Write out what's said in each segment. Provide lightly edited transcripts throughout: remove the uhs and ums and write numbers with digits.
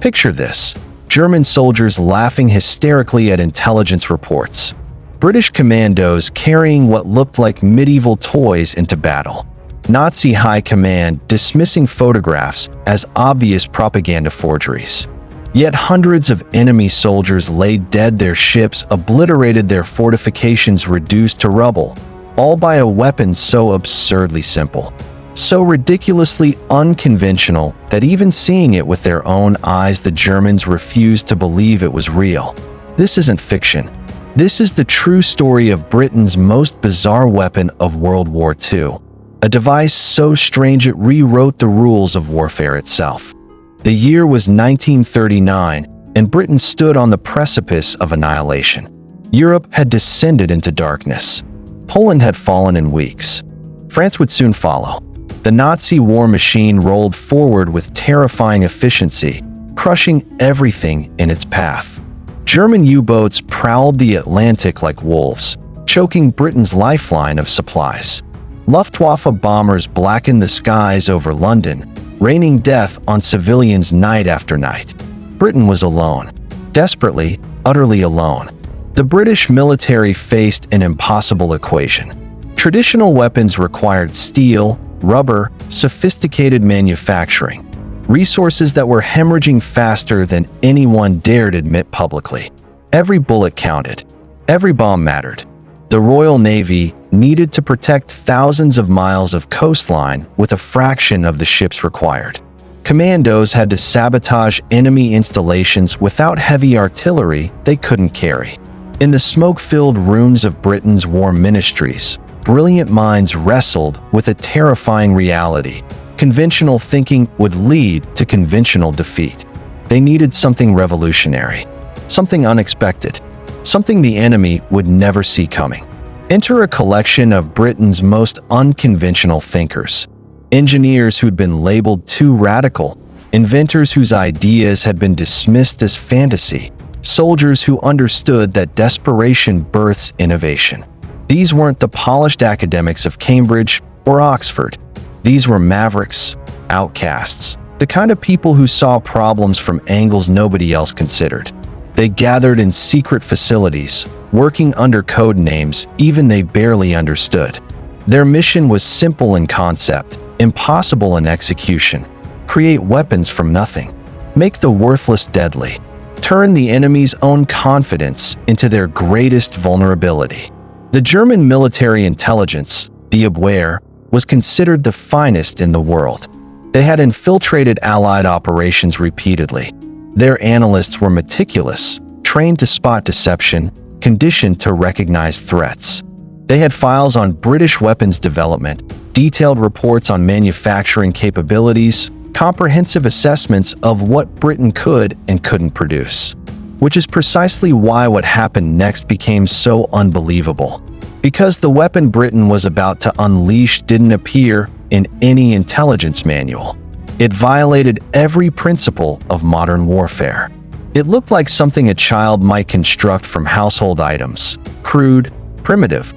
Picture this: German soldiers laughing hysterically at intelligence reports. British commandos carrying what looked like medieval toys into battle. Nazi high command dismissing photographs as obvious propaganda forgeries. Yet hundreds of enemy soldiers lay dead, their ships obliterated, their fortifications reduced to rubble, all by a weapon so absurdly simple, so ridiculously unconventional that even seeing it with their own eyes, the Germans refused to believe it was real. This isn't fiction. This is the true story of Britain's most bizarre weapon of World War II, a device so strange it rewrote the rules of warfare itself. The year was 1939, and Britain stood on the precipice of annihilation. Europe had descended into darkness. Poland had fallen in weeks. France would soon follow. The Nazi war machine rolled forward with terrifying efficiency, crushing everything in its path. German U-boats prowled the Atlantic like wolves, choking Britain's lifeline of supplies. Luftwaffe bombers blackened the skies over London, raining death on civilians night after night. Britain was alone. Desperately, utterly alone. The British military faced an impossible equation. Traditional weapons required steel, rubber, sophisticated manufacturing, resources that were hemorrhaging faster than anyone dared admit publicly. Every bullet counted. Every bomb mattered. The Royal Navy needed to protect thousands of miles of coastline with a fraction of the ships required. Commandos had to sabotage enemy installations without heavy artillery they couldn't carry. In the smoke-filled rooms of Britain's war ministries, brilliant minds wrestled with a terrifying reality. Conventional thinking would lead to conventional defeat. They needed something revolutionary, something unexpected, something the enemy would never see coming. Enter a collection of Britain's most unconventional thinkers. Engineers who'd been labeled too radical, inventors whose ideas had been dismissed as fantasy, soldiers who understood that desperation births innovation. These weren't the polished academics of Cambridge or Oxford. These were mavericks, outcasts, the kind of people who saw problems from angles nobody else considered. They gathered in secret facilities, working under code names even they barely understood. Their mission was simple in concept, impossible in execution. Create weapons from nothing. Make the worthless deadly. Turn the enemy's own confidence into their greatest vulnerability. The German military intelligence, the Abwehr, was considered the finest in the world. They had infiltrated Allied operations repeatedly. Their analysts were meticulous, trained to spot deception, conditioned to recognize threats. They had files on British weapons development, detailed reports on manufacturing capabilities, comprehensive assessments of what Britain could and couldn't produce. Which is precisely why what happened next became so unbelievable. Because the weapon Britain was about to unleash didn't appear in any intelligence manual. It violated every principle of modern warfare. It looked like something a child might construct from household items. Crude, primitive,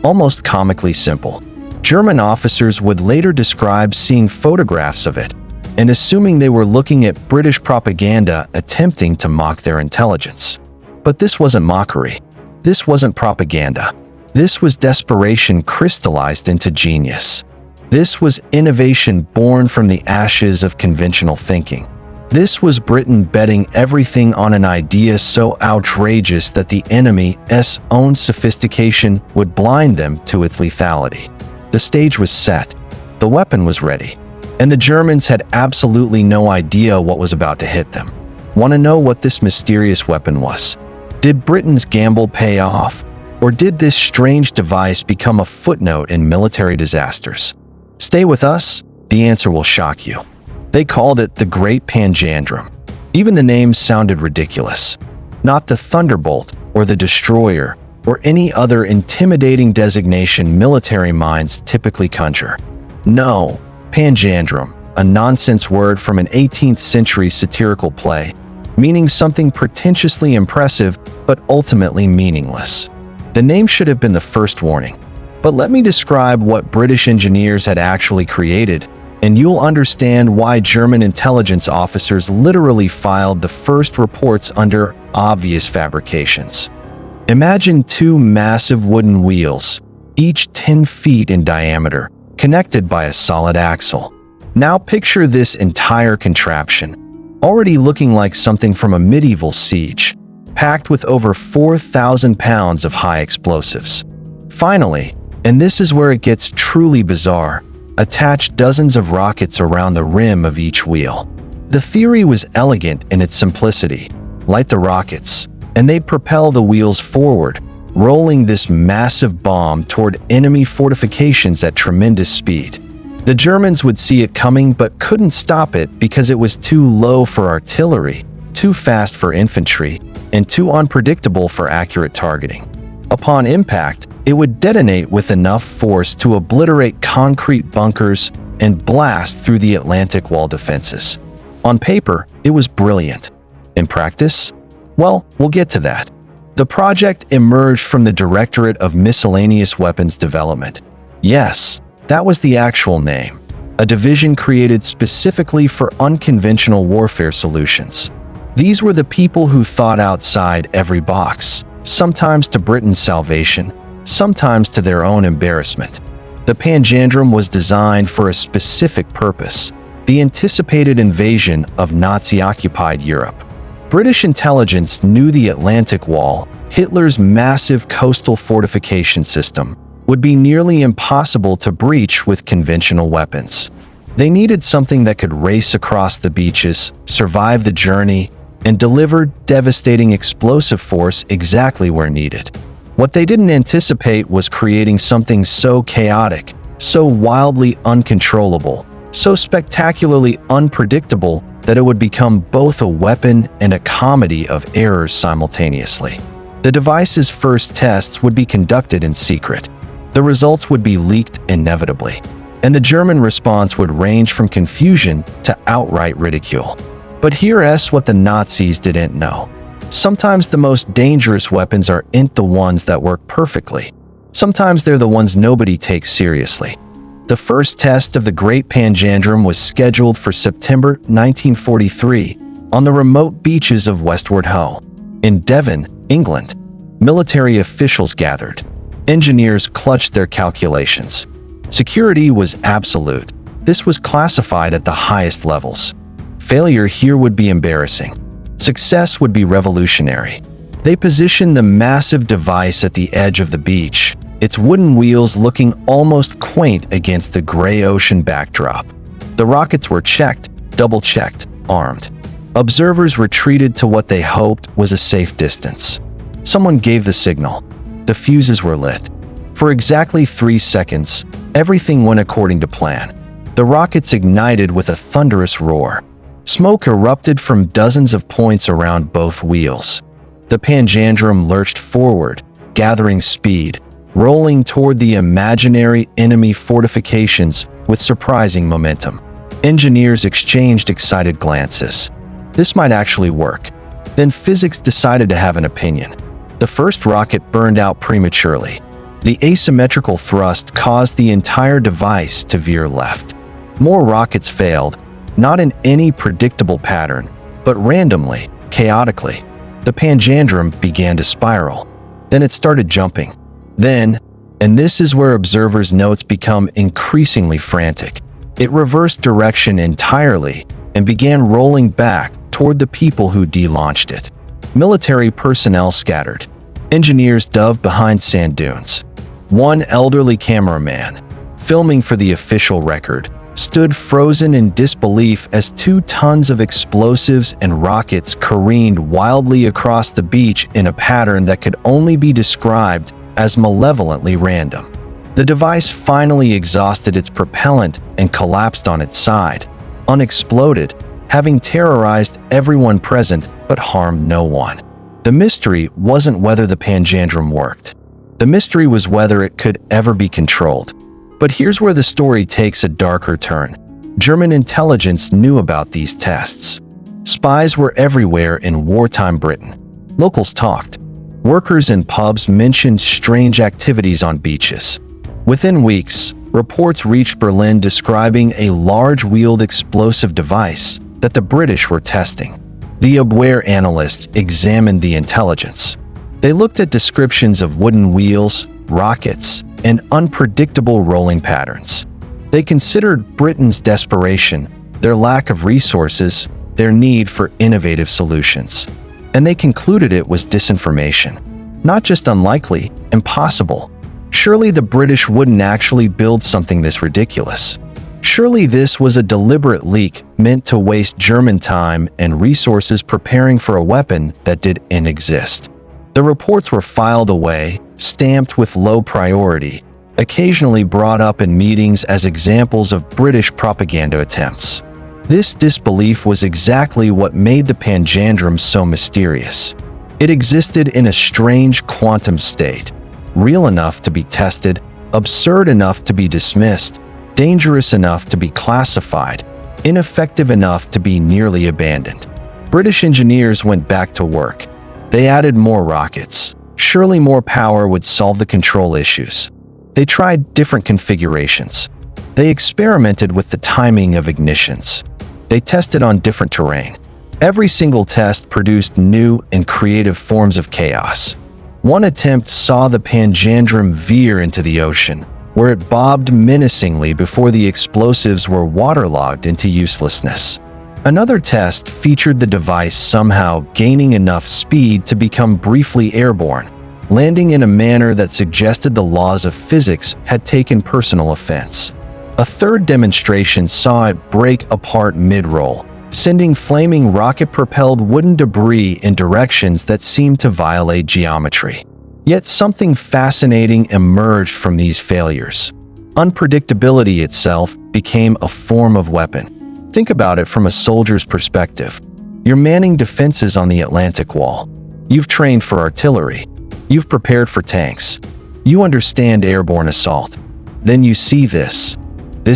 almost comically simple. German officers would later describe seeing photographs of it and assuming they were looking at British propaganda attempting to mock their intelligence. But this wasn't mockery. This wasn't propaganda. This was desperation crystallized into genius. This was innovation born from the ashes of conventional thinking. This was Britain betting everything on an idea so outrageous that the enemy's own sophistication would blind them to its lethality. The stage was set. The weapon was ready. And the Germans had absolutely no idea what was about to hit them. Want to know what this mysterious weapon was? Did Britain's gamble pay off? Or did this strange device become a footnote in military disasters? Stay with us, the answer will shock you. They called it the Great Panjandrum. Even the name sounded ridiculous. Not the Thunderbolt or the Destroyer or any other intimidating designation military minds typically conjure. No, Panjandrum, a nonsense word from an 18th century satirical play, meaning something pretentiously impressive but ultimately meaningless. The name should have been the first warning. But let me describe what British engineers had actually created, and you'll understand why German intelligence officers literally filed the first reports under obvious fabrications. Imagine two massive wooden wheels, each 10 feet in diameter, connected by a solid axle. Now picture this entire contraption, already looking like something from a medieval siege, packed with over 4,000 pounds of high explosives. Finally, and this is where it gets truly bizarre, attach dozens of rockets around the rim of each wheel. The theory was elegant in its simplicity. Light the rockets, and they'd propel the wheels forward, rolling this massive bomb toward enemy fortifications at tremendous speed. The Germans would see it coming but couldn't stop it because it was too low for artillery, too fast for infantry, and too unpredictable for accurate targeting. Upon impact, it would detonate with enough force to obliterate concrete bunkers and blast through the Atlantic Wall defenses. On paper, it was brilliant. In practice? Well, we'll get to that. The project emerged from the Directorate of Miscellaneous Weapons Development. Yes, that was the actual name. A division created specifically for unconventional warfare solutions. These were the people who thought outside every box, sometimes to Britain's salvation, sometimes to their own embarrassment. The Panjandrum was designed for a specific purpose: the anticipated invasion of Nazi-occupied Europe. British intelligence knew the Atlantic Wall, Hitler's massive coastal fortification system, would be nearly impossible to breach with conventional weapons. They needed something that could race across the beaches, survive the journey, and deliver devastating explosive force exactly where needed. What they didn't anticipate was creating something so chaotic, so wildly uncontrollable, so spectacularly unpredictable that it would become both a weapon and a comedy of errors simultaneously. The device's first tests would be conducted in secret. The results would be leaked inevitably, and the German response would range from confusion to outright ridicule. But here's what the Nazis didn't know. Sometimes the most dangerous weapons aren't the ones that work perfectly. Sometimes they're the ones nobody takes seriously. The first test of the Great Panjandrum was scheduled for September 1943 on the remote beaches of Westward Ho. In Devon, England, military officials gathered. Engineers clutched their calculations. Security was absolute. This was classified at the highest levels. Failure here would be embarrassing. Success would be revolutionary. They positioned the massive device at the edge of the beach, its wooden wheels looking almost quaint against the gray ocean backdrop. The rockets were checked, double-checked, armed. Observers retreated to what they hoped was a safe distance. Someone gave the signal. The fuses were lit. For exactly 3 seconds, everything went according to plan. The rockets ignited with a thunderous roar. Smoke erupted from dozens of points around both wheels. The Panjandrum lurched forward, gathering speed, rolling toward the imaginary enemy fortifications with surprising momentum. Engineers exchanged excited glances. This might actually work. Then physics decided to have an opinion. The first rocket burned out prematurely. The asymmetrical thrust caused the entire device to veer left. More rockets failed, not in any predictable pattern, but randomly, chaotically. The Panjandrum began to spiral. Then it started jumping. Then, and this is where observers' notes become increasingly frantic, it reversed direction entirely and began rolling back toward the people who de-launched it. Military personnel scattered. Engineers dove behind sand dunes. One elderly cameraman, filming for the official record, stood frozen in disbelief as 2 tons of explosives and rockets careened wildly across the beach in a pattern that could only be described as malevolently random. The device finally exhausted its propellant and collapsed on its side, unexploded, having terrorized everyone present but harmed no one. The mystery wasn't whether the Panjandrum worked. The mystery was whether it could ever be controlled. But here's where the story takes a darker turn. German intelligence knew about these tests. Spies were everywhere in wartime Britain. Locals talked. Workers in pubs mentioned strange activities on beaches. Within weeks, Reports reached Berlin describing a large-wheeled explosive device that the British were testing. The WWII analysts examined the intelligence. They looked at descriptions of wooden wheels, rockets, and unpredictable rolling patterns. They considered Britain's desperation, their lack of resources, their need for innovative solutions. And they concluded it was disinformation. Not just unlikely, impossible. Surely the British wouldn't actually build something this ridiculous. Surely this was a deliberate leak meant to waste German time and resources preparing for a weapon that didn't exist. The reports were filed away, stamped with low priority, occasionally brought up in meetings as examples of British propaganda attempts. This disbelief was exactly what made the Panjandrum so mysterious. It existed in a strange quantum state, real enough to be tested, absurd enough to be dismissed, dangerous enough to be classified, ineffective enough to be nearly abandoned. British engineers went back to work. They added more rockets. Surely more power would solve the control issues. They tried different configurations. They experimented with the timing of ignitions. They tested on different terrain. Every single test produced new and creative forms of chaos. One attempt saw the Panjandrum veer into the ocean, where it bobbed menacingly before the explosives were waterlogged into uselessness. Another test featured the device somehow gaining enough speed to become briefly airborne, landing in a manner that suggested the laws of physics had taken personal offense. A third demonstration saw it break apart mid-roll, sending flaming rocket-propelled wooden debris in directions that seemed to violate geometry. Yet something fascinating emerged from these failures. Unpredictability itself became a form of weapon. Think about it from a soldier's perspective. You're manning defenses on the Atlantic Wall. You've trained for artillery. You've prepared for tanks. You understand airborne assault. Then you see this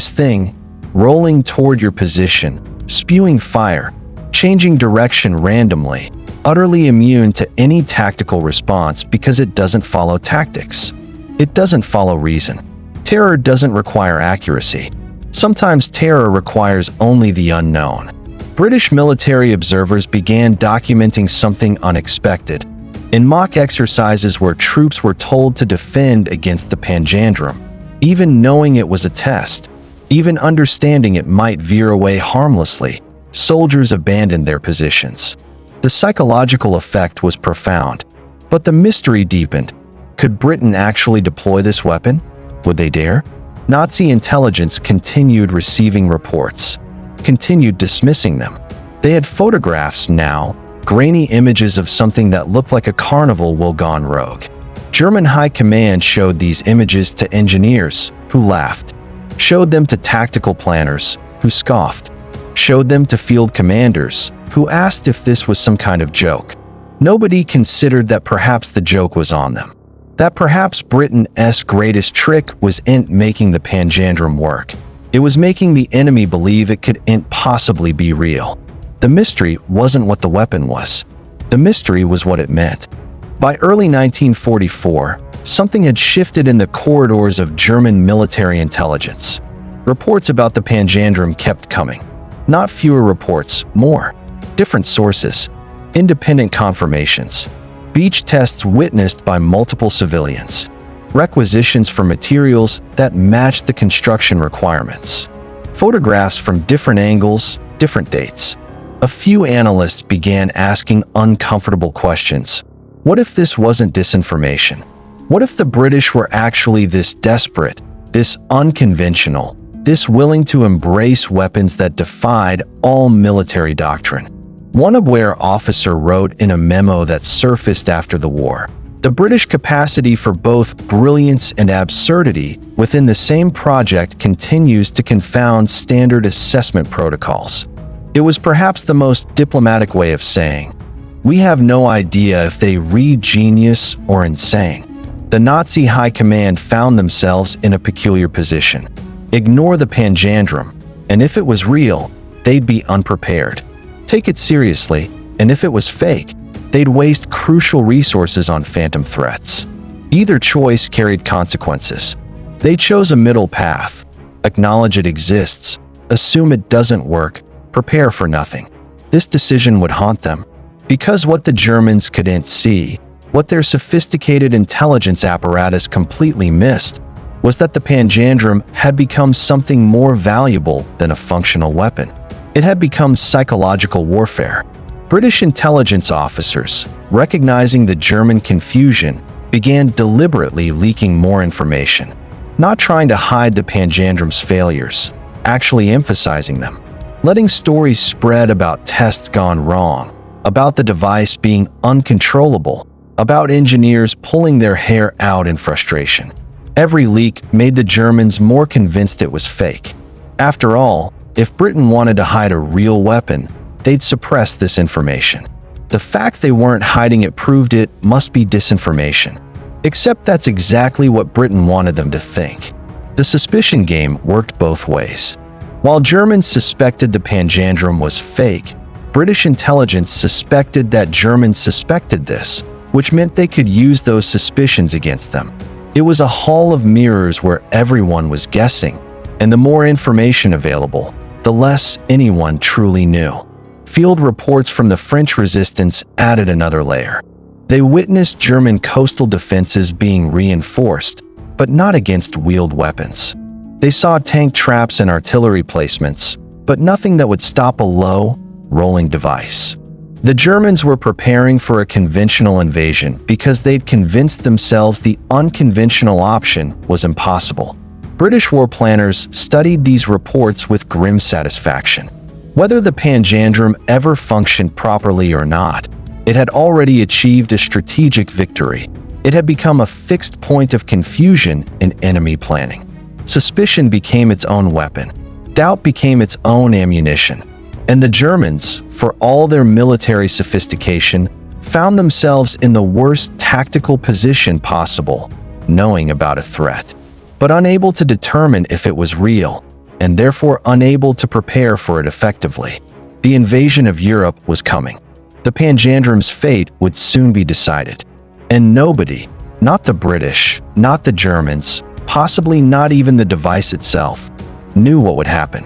thing, rolling toward your position, spewing fire, changing direction randomly, utterly immune to any tactical response because it doesn't follow tactics. It doesn't follow reason. Terror doesn't require accuracy. Sometimes terror requires only the unknown. British military observers began documenting something unexpected. In mock exercises where troops were told to defend against the Panjandrum, even knowing it was a test, even understanding it might veer away harmlessly, soldiers abandoned their positions. The psychological effect was profound, but the mystery deepened. Could Britain actually deploy this weapon? Would they dare? Nazi intelligence continued receiving reports, continued dismissing them. They had photographs now, grainy images of something that looked like a carnival while gone rogue. German high command showed these images to engineers, who laughed, showed them to tactical planners, who scoffed, showed them to field commanders, who asked if this was some kind of joke. Nobody considered that perhaps the joke was on them. That perhaps Britain's greatest trick wasn't making the Panjandrum work. It was making the enemy believe it couldn't possibly be real. The mystery wasn't what the weapon was. The mystery was what it meant. By early 1944, something had shifted in the corridors of German military intelligence. Reports about the Panjandrum kept coming. Not fewer reports, more. Different sources. Independent confirmations. Beach tests witnessed by multiple civilians. Requisitions for materials that matched the construction requirements. Photographs from different angles, different dates. A few analysts began asking uncomfortable questions. What if this wasn't disinformation? What if the British were actually this desperate, this unconventional, this willing to embrace weapons that defied all military doctrine? One WWII officer wrote in a memo that surfaced after the war, "The British capacity for both brilliance and absurdity within the same project continues to confound standard assessment protocols." It was perhaps the most diplomatic way of saying, we have no idea if they read genius or insane. The Nazi high command found themselves in a peculiar position. Ignore the Panjandrum, and if it was real, they'd be unprepared. Take it seriously, and if it was fake, they'd waste crucial resources on phantom threats. Either choice carried consequences. They chose a middle path: acknowledge it exists, assume it doesn't work, prepare for nothing. This decision would haunt them, because what the Germans couldn't see, what their sophisticated intelligence apparatus completely missed, was that the Panjandrum had become something more valuable than a functional weapon. It had become psychological warfare. British intelligence officers, recognizing the German confusion, began deliberately leaking more information, not trying to hide the Panjandrum's failures, actually emphasizing them, letting stories spread about tests gone wrong, about the device being uncontrollable, about engineers pulling their hair out in frustration. Every leak made the Germans more convinced it was fake. After all, if Britain wanted to hide a real weapon, they'd suppress this information. The fact they weren't hiding it proved it must be disinformation. Except that's exactly what Britain wanted them to think. The suspicion game worked both ways. While Germans suspected the Panjandrum was fake, British intelligence suspected that Germans suspected this, which meant they could use those suspicions against them. It was a hall of mirrors where everyone was guessing, and the more information available, the less anyone truly knew. Field reports from the French resistance added another layer. They witnessed German coastal defenses being reinforced, but not against wheeled weapons. They saw tank traps and artillery placements, but nothing that would stop a low, rolling device. The Germans were preparing for a conventional invasion because they'd convinced themselves the unconventional option was impossible. British war planners studied these reports with grim satisfaction. Whether the Panjandrum ever functioned properly or not, it had already achieved a strategic victory. It had become a fixed point of confusion in enemy planning. Suspicion became its own weapon. Doubt became its own ammunition. And the Germans, for all their military sophistication, found themselves in the worst tactical position possible, knowing about a threat, but unable to determine if it was real, and therefore unable to prepare for it effectively. The invasion of Europe was coming. The Panjandrum's fate would soon be decided. And nobody, not the British, not the Germans, possibly not even the device itself, knew what would happen.